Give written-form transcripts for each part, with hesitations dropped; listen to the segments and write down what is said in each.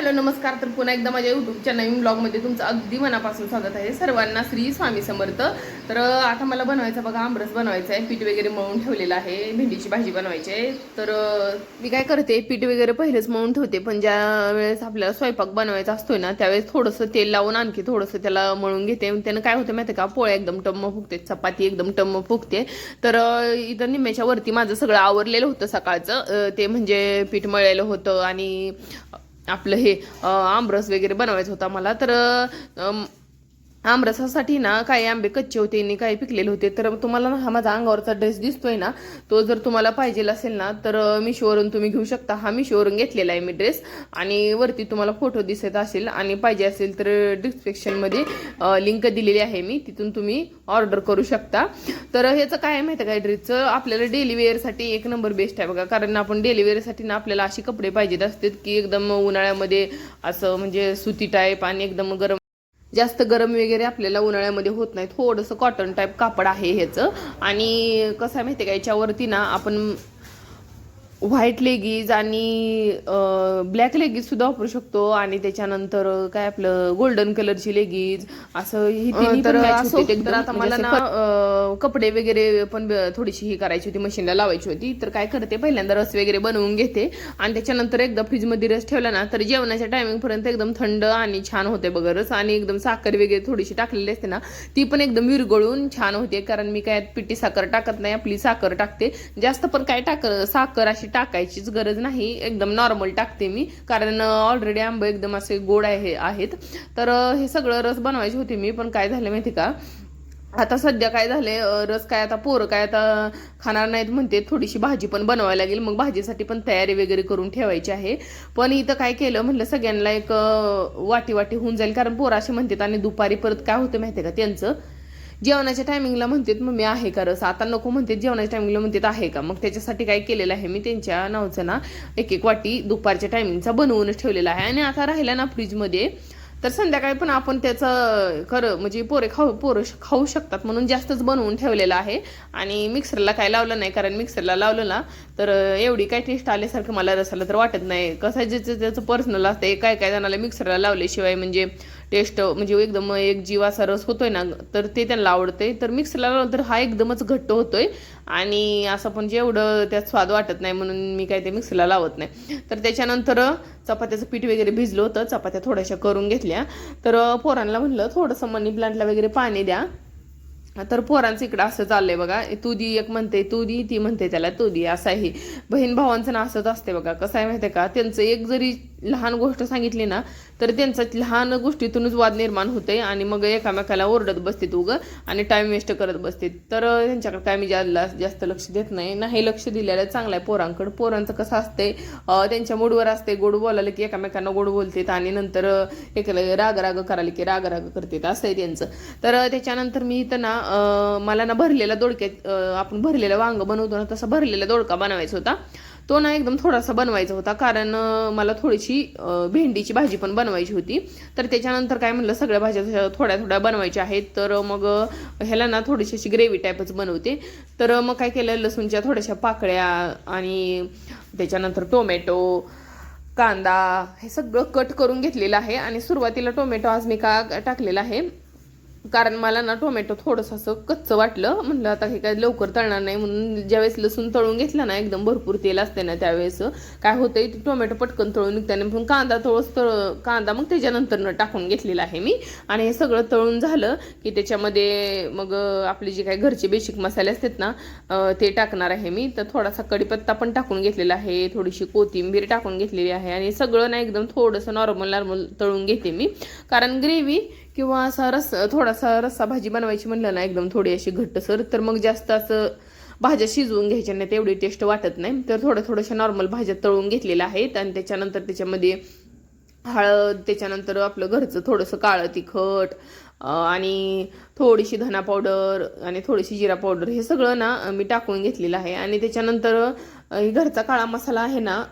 Hello नमस्कार. तर पुन्हा एकदा माझ्या यूट्यूबच्या नवीन ब्लॉगमध्ये तुमचं अगदी मनापासून स्वागत आहे. सर्वांना श्री स्वामी समर्थ. तर आता मला बनवायचा बघा आमरस बनवायचा आहे. पीठ वगैरे मळून ठेवलेलं आहे. भेंडीची भाजी बनवायची आहे. तर मी काय करते, पीठ वगैरे पहिलेच मळून ठेवते. पण ज्या वेळेस आपल्याला स्वयंपाक बनवायचा असतोय ना, त्यावेळेस थोडंसं तेल लावून आणखी थोडंसं त्याला मळून घेते. त्यानं काय होतं माहिती का, पोळ्या एकदम टम्म फुगते, चपाती एकदम टम्म फुगते. तर इथं निम्म्याच्या वरती माझं सगळं आवरलेलं होतं सकाळचं. ते म्हणजे पीठ मळलेलं होतं आणि आपलं हे आमरस वगैरे बनवायचं होता मला. तर आमरसासाठी ना काही आंबे कच्चे होते आणि काही पिकलेले होते. तर तुम्हाला हा माझा अंगावरचा ड्रेस दिसतोय ना, तो जर तुम्हाला पाहिजे असेल ना तर मिशोवरून तुम्ही घेऊ शकता. हा मिशोवरून घेतलेला आहे मी ड्रेस. आणि वरती तुम्हाला फोटो दिसत असेल आणि पाहिजे असेल तर डिस्क्रिप्शनमध्ये लिंक दिलेली आहे मी, तिथून तुम्ही ऑर्डर करू शकता. तर ह्याचं काय आहे माहिती आहे, काय ड्रेसचं आपल्याला डेली वेअरसाठी एक नंबर बेस्ट आहे बघा. कारण आपण डेली वेअरसाठी ना आपल्याला असे कपडे पाहिजेत असतात की एकदम उन्हाळ्यामध्ये असं म्हणजे सुती टाईप आणि एकदम गरम, जास्त गरम वगैरे आपल्याला उन्हाळ्यामध्ये होत नाही. थोडंसं कॉटन टाईप कापड आहे ह्याचं. आणि कसं आहे माहिती आहे का, याच्यावरती ना आपण व्हाईट लेगीज आणि ब्लॅक लेगीज सुद्धा वापरू शकतो. आणि त्याच्यानंतर काय आपलं गोल्डन कलरची लेगीज, असं ही तिन्ही पण मॅच होते. तर आता मला ना कपडे वगैरे पण थोडीशी ही करायची होती, मशीनला लावायची होती. तर काय करते, पहिल्यांदा रस वगैरे बनवून घेते आणि त्याच्यानंतर एकदा फ्रीजमध्ये रस ठेवला ना तर जेवणाच्या टायमिंग पर्यंत एकदम थंड आणि छान होते बघा रस. आणि एकदम साखर वगैरे थोडीशी टाकलेली असते ना, ती पण एकदम विरघळून छान होते. कारण मी काय पिठी साखर टाकत नाही, आपली साखर टाकते. जास्त पण काय साखर अशी टाकायचीच गरज नाही, एकदम नॉर्मल टाकते मी. कारण ऑलरेडी आंबे एकदम असे गोड आहेत. तर हे सगळं रस बनवायचे होते मी. पण काय झालं माहिती का, आता सध्या काय झाले, रस काय आता पोरं काय आता खाणार नाहीत म्हणते. थोडीशी भाजी पण बनवायला लागेल, मग भाजीसाठी पण तयारी वगैरे करून ठेवायची आहे. पण इथं काय केलं, म्हटलं सगळ्यांना एक वाटी वाटी होऊन जाईल. कारण पोरं असे म्हणतात. आणि दुपारी परत काय होतं माहिती का, त्यांचं जेवणाच्या टायमिंगला म्हणतात मग मी आहे का रस, आता नको म्हणतात, जेवणाच्या टायमिंगला म्हणतात आहे का. मग त्याच्यासाठी काय केलेलं आहे मी, त्यांच्या नावचं ना एक एक वाटी दुपारच्या टायमिंगचा बनवूनच ठेवलेला आहे. आणि आता राहिला ना फ्रीजमध्ये, तर संध्याकाळी पण आपण त्याचं म्हणजे पोरं खाऊ शकतात म्हणून जास्तच बनवून ठेवलेलं आहे. आणि मिक्सरला काय लावलं नाही, कारण मिक्सरला लावलं ना तर एवढी काय टेस्ट आल्यासारखं मला रसाला तर वाटत नाही. कसं ज्याचं त्याचं पर्सनल असतं. काय काय जणाला मिक्सरला लावल्याशिवाय म्हणजे टेस्ट म्हणजे एकदम एक जीवाचा रस होतोय ना, तर ते त्यांना आवडतंय. तर मिक्सरला लावलं तर हा एकदमच घट्ट होतोय आणि असं पण जेवढं त्यात स्वाद वाटत नाही, म्हणून मी काय ते मिक्सरला लावत नाही. तर त्याच्यानंतर चपात्याचं पीठ वगैरे भिजलं होतं, चपात्या थोड्याशा करून घेतल्या. तर पोरांना म्हणलं थोडंसं मनी प्लांटला वगैरे पाणी द्या. तर पोरांचं इकडं असं चाललंय बघा, तू दी एक म्हणते तू दी, ती म्हणते त्याला तू दी. असं आहे बहीण भावांचं ना, असंच असते बघा. कसं आहे माहिती आहे का, त्यांचं एक जरी लहान गोष्ट सांगितली ना तर त्यांचा लहान गोष्टीतूनच वाद निर्माण होते आणि मग एकामेकाला ओरडत बसते उगं आणि टाइम वेस्ट करत बसते. तर त्यांच्याकडे काय मी जास्त लक्ष देत नाही लक्ष दिलेलं चांगलं आहे पोरांकडं. पोरांचं कसं असते, त्यांच्या मूडवर असते. गोड बोलायला की एकामेकांना गोड बोलतात आणि नंतर एकाला राग करायला की राग करतात, असं आहे त्यांचं. तर त्याच्यानंतर मी इथं ना मला ना भरलेला दोडक्यात आपण भरलेलं वांग बनवतो ना, तसा भरलेला दोडका बनवायचा होता. तो ना एकदम थोडासा बनवायचा होता, कारण मला थोडीशी भेंडीची भाजी पण बनवायची होती. तर त्याच्यानंतर काय म्हणलं, सगळ्या भाज्या थोड्या थोड्या बनवायच्या आहेत. तर मग ह्याला ना थोडीशी अशी ग्रेव्ही टाईपच बनवते. तर मग काय केलं, लसूणच्या थोड्याशा पाकळ्या आणि त्याच्यानंतर टोमॅटो, कांदा हे सगळं कट करून घेतलेलं आहे. आणि सुरुवातीला टोमॅटो आज मी का टाकलेला आहे, कारण मला ना टोमॅटो थोडंसं असं कच्चं वाटलं. म्हटलं आता हे काय लवकर तळणार नाही, म्हणून ज्यावेळेस लसूण तळून घेतलं ना, एकदम भरपूर तेल असते ना, त्यावेळेस काय होतंय टोमॅटो पटकन तळून निघताना. पण कांदा मग त्याच्यानंतर टाकून घेतलेला आहे मी. आणि हे सगळं तळून झालं की त्याच्यामध्ये मग आपले जे काही घरचे बेसिक मसाले असतात ना ते टाकणार आहे मी. तर थोडासा कढीपत्ता पण टाकून घेतलेला आहे, थोडीशी कोथिंबीर टाकून घेतलेली आहे. आणि सगळं ना एकदम थोडंसं नॉर्मल तळून घेते मी, कारण ग्रेव्ही किंवा असा थोडासा रस्सा भाजी बनवायची म्हणलं ना एकदम थोडी अशी घट्टसर, तर मग जास्त असं भाज्या शिजवून घ्यायच्या नाही, तेवढी टेस्ट वाटत नाही. तर थोड्याशा नॉर्मल भाज्या तळून घेतलेल्या आहेत. आणि त्याच्यानंतर त्याच्यामध्ये हळद, त्याच्यानंतर आपलं घरचं थोडंसं काळं तिखट आणि थोडीशी धना पावडर आणि थोडीशी जिरा पावडर, हे सगळं ना मी टाकून घेतलेलं आहे. आणि त्याच्यानंतर घरचा काळा मसाला आहे ना,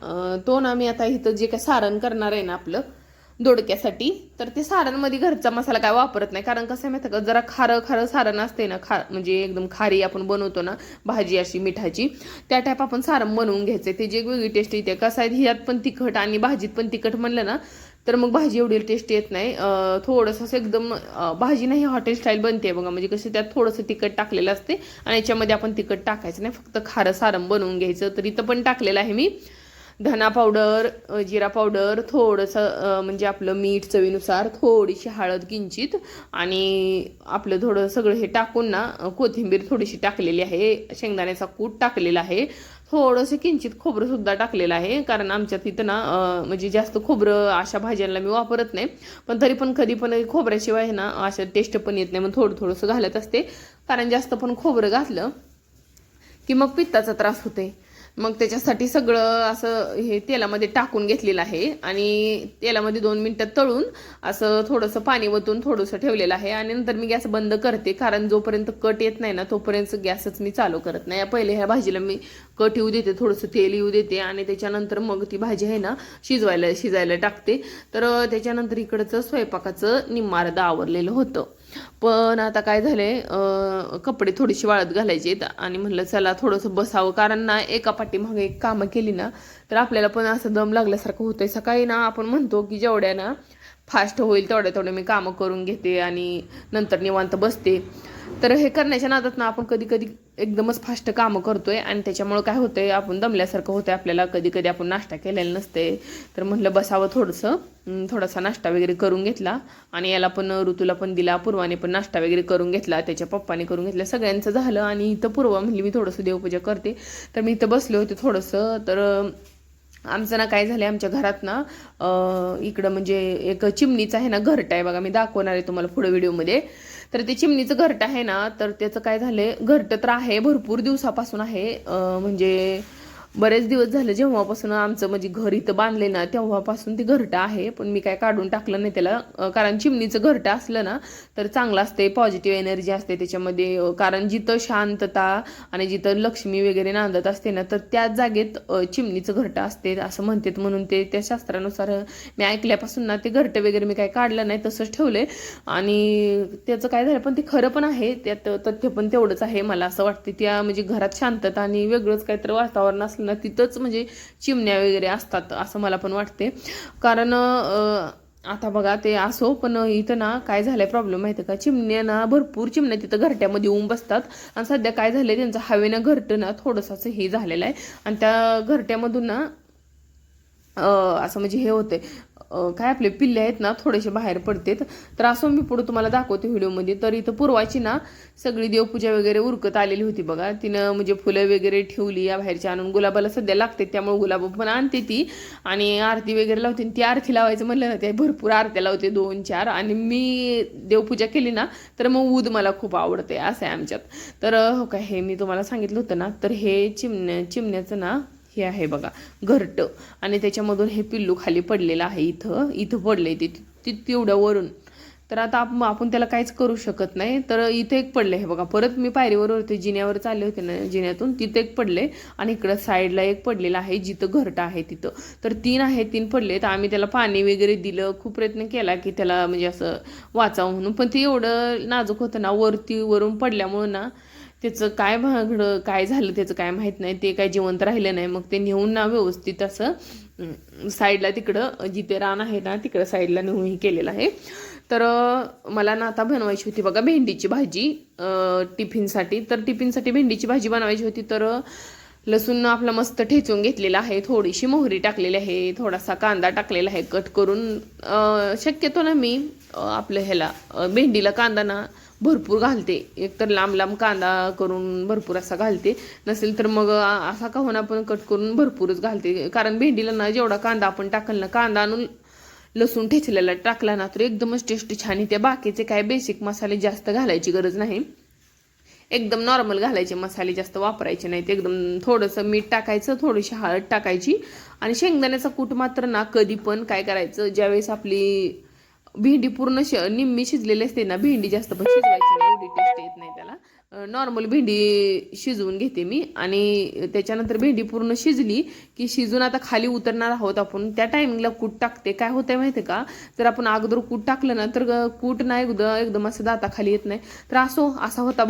तो ना मी आता इथं जे काय सारण करणार आहे ना आपलं दोडक्यासाठी, तर ते सारणमध्ये घरचा मसाला काय वापरत नाही. कारण कसं आहे माहिती का, जरा खारं सारण असते ना, म्हणजे एकदम खारी आपण बनवतो ना भाजी अशी मिठाची, त्या टाईप आपण सारण बनवून घ्यायचं. ते जे वेगळी टेस्ट येते. कसं आहे, ह्यात पण तिखट आणि भाजीत पण तिखट म्हणलं ना तर मग भाजी एवढी टेस्ट येत नाही. थोडंसं असं एकदम भाजी नाही हॉटेल स्टाईल बनते बघा, म्हणजे कसं त्यात थोडंसं तिखट टाकलेलं असते आणि याच्यामध्ये आपण तिखट टाकायचं नाही, फक्त खारं सारं बनवून घ्यायचं. तर इथं पण टाकलेलं आहे मी धना पावडर, जिरा पावडर, थोडंसं म्हणजे आपलं मीठ चवीनुसार, थोडीशी हळद किंचित आणि आपलं थोडं सगळं हे टाकून ना कोथिंबीर थोडीशी टाकलेली आहे, शेंगदाण्याचा कूट टाकलेला आहे, थोडंसं किंचित खोबरंसुद्धा टाकलेलं आहे. कारण आमच्यात इथं ना म्हणजे जास्त खोबरं अशा भाज्यांना मी वापरत नाही, पण तरी पण कधी पण खोबऱ्याशिवाय ना अशा टेस्ट पण येत नाही, मग थोडंसं घालत असते. कारण जास्त पण खोबरं घातलं की मग पित्ताचा त्रास होते. मग त्याच्यासाठी सगळं असं हे तेलामध्ये टाकून घेतलेलं आहे आणि तेलामध्ये 2 मिनिटात तळून असं थोडंसं पाणी वतून थोडंसं ठेवलेलं आहे आणि नंतर मी गॅस बंद करते. कारण जोपर्यंत कट येत नाही ना तोपर्यंत गॅसच मी चालू करत नाही. पहिले ह्या भाजीला मी कट येऊ देते, थोडंसं तेल येऊ देते आणि त्याच्यानंतर मग ती भाजी आहे ना शिजायला टाकते. तर त्याच्यानंतर इकडचं स्वयंपाकाचं निम्मा अर्ध आवरलेलं होतं. पण आता काय झालंय, कपडे थोडीशी वाळत घालायचे आहेत आणि म्हणलं चला थोडंसं बसावं. कारण ना एका पाठीमागे एक कामं केली ना तर आपल्याला पण असं दम लागल्यासारखं होतंय. सकाळी ना आपण म्हणतो की जेवढ्या ना फास्ट होईल तेवढ्या मी कामं करून घेते आणि नंतर निवांत बसते. तर हे करण्याच्या नादात ना आपण कधी कधी एकदमच फास्ट कामं करतोय आणि त्याच्यामुळं काय होतंय, आपण दमल्यासारखं होतंय आपल्याला. कधी कधी आपण नाश्ता केलेला नसते, तर म्हणलं बसावं थोडासा नाश्ता वगैरे करून घेतला आणि याला पण ऋतूला पण दिला, पूर्वाने पण नाश्ता वगैरे करून घेतला, त्याच्या पप्पाने करून घेतला, सगळ्यांचं झालं. आणि इथं पूर्वा म्हणली मी थोडंसं देवपूजा करते, तर मी इथं बसले होते थोडंसं. तर आमचं ना काय झालंय, आमच्या घरात ना इकडं म्हणजे एक चिमणीचं आहे ना घरटं आहे बघा, मी दाखवणार आहे तुम्हाला पुढे व्हिडिओमध्ये. तर ते चिमणीचं घरटं आहे ना, तर त्याचं काय झालंय, घरटं तर आहे भरपूर दिवसापासून आहे, म्हणजे बरेच दिवस झाले जेव्हापासून आमचं म्हणजे घर इथं बांधले ना तेव्हापासून ती घरटं आहे. पण मी काय काढून टाकलं नाही त्याला, कारण चिमणीचं घरटं असलं ना तर चांगलं असते, पॉझिटिव्ह एनर्जी असते त्याच्यामध्ये. कारण जिथं शांतता आणि जिथं लक्ष्मी वगैरे नांदत असते ना तर त्याच जागेत चिमणीचं घरटं असते असं म्हणतात. म्हणून ते त्या शास्त्रानुसार मी ऐकल्यापासून ना ते घरटं वगैरे मी काय काढलं नाही, तसंच ठेवले. आणि त्याचं काय झालं, पण ते खरं पण आहे, त्यात तथ्य पण तेवढंच आहे. मला असं वाटते त्या म्हणजे घरात शांतता आणि वेगळंच काहीतरी वातावरण असलं ना तिथंच म्हणजे चिमण्या वगैरे असतात असं मला पण वाटते. कारण आता बघा ते असो, पण इथं ना काय झालंय प्रॉब्लेम माहिती का, चिमण्या ना भरपूर चिमण्या तिथं घरट्यामध्ये येऊन बसतात. आणि सध्या काय झालंय, त्यांचं हवेनं घरटं ना थोडंसं हे झालेलं आहे आणि त्या घरट्यामधून ना असं म्हणजे हे होते, काय आपले पिल्ले आहेत ना थोडेसे बाहेर पडतात. तर असं मी पुढे तुम्हाला दाखवते व्हिडिओमध्ये. तर इथं पूर्वाची ना सगळी देवपूजा वगैरे उरकत आलेली होती बघा. तिनं म्हणजे फुलं वगैरे ठेवली या बाहेरच्या आणून, गुलाबाला सध्या लागते त्यामुळे गुलाब पण आणते ती आणि आरती वगैरे लावते. ती आरती लावायचं म्हणलं ना ते भरपूर आरत्या लावते, 2-4. आणि मी देवपूजा केली ना तर मग ऊद मला खूप आवडते, असं आहे आमच्यात. तर हो काय, हे मी तुम्हाला सांगितलं होतं ना, तर हे चिमण्याचं ना हे आहे बघा घरटं आणि त्याच्यामधून हे पिल्लू खाली पडलेलं आहे. इथं पडलंय ते तेवढ्या वरून. तर आता आपण त्याला काहीच करू शकत नाही. तर इथे एक पडले हे बघा, परत मी पायरीवर होते, जिन्यावर चालले होते ना, जिन्यातून तिथे एक पडले आणि इकडं साईडला एक पडलेला आहे जिथं घरटं आहे तिथं. तर 3 पडले. तर आम्ही त्याला पाणी वगैरे दिलं, खूप प्रयत्न केला की त्याला म्हणजे असं वाचावं म्हणून, पण ते एवढं नाजूक होतं ना, वरून पडल्यामुळं ना त्याचं काय भागडं काय झालं त्याचं काय माहीत नाही, ते काय जिवंत राहिलं नाही. मग ते नेऊन ना व्यवस्थित असं साईडला तिकडं जिथे रान आहे ना तिकडं साईडला नेऊन केलेलं आहे. तर मला ना आता बनवायची होती बघा भेंडीची भाजी टिफिनसाठी. तर टिफिनसाठी भेंडीची भाजी बनवायची होती. तर लसूण आपला मस्त ठेचून घेतलेला आहे, थोडीशी मोहरी टाकलेली आहे, थोडासा कांदा टाकलेला आहे कट करून. शक्यतो ना मी आपलं ह्याला भेंडीला कांदा ना भरपूर घालते, एकतर लांब लांब कांदा करून भरपूर असा घालते, नसेल तर मग असा का होणार पण कट करून भरपूरच घालते. कारण भेंडीला ना जेवढा कांदा आपण टाकल ना, कांदा आणून लसूण ठेचलेला टाकला ना तर एकदमच टेस्टी छान येते. बाकीचे काय बेसिक मसाले जास्त घालायची गरज नाही, एकदम नॉर्मल घालायचे मसाले, जास्त वापरायचे नाहीत. एकदम थोडंसं मीठ टाकायचं, थोडीशी हळद टाकायची आणि शेंगदाण्याचा कूट मात्र ना कधी पण काय करायचं, ज्यावेळेस आपली भेंडी पूर्ण निम्मी शिजलेली असते ना, भेंडी जास्त पण शिजवायची नाही, एवढी टेस्ट येत नाही त्याला. नॉर्मल भेंडी शिजवून घेते मी आणि त्याच्यानंतर भेंडी पूर्ण शिजली की शिजून आता खाली उतरणार आहोत आपण, त्या टायमिंगला कूट टाकते. काय होतंय माहिती का, जर आपण अगोदर कूट टाकलं ना तर कूट ना एकदम असं दाताखाली येत नाही. तर असा होता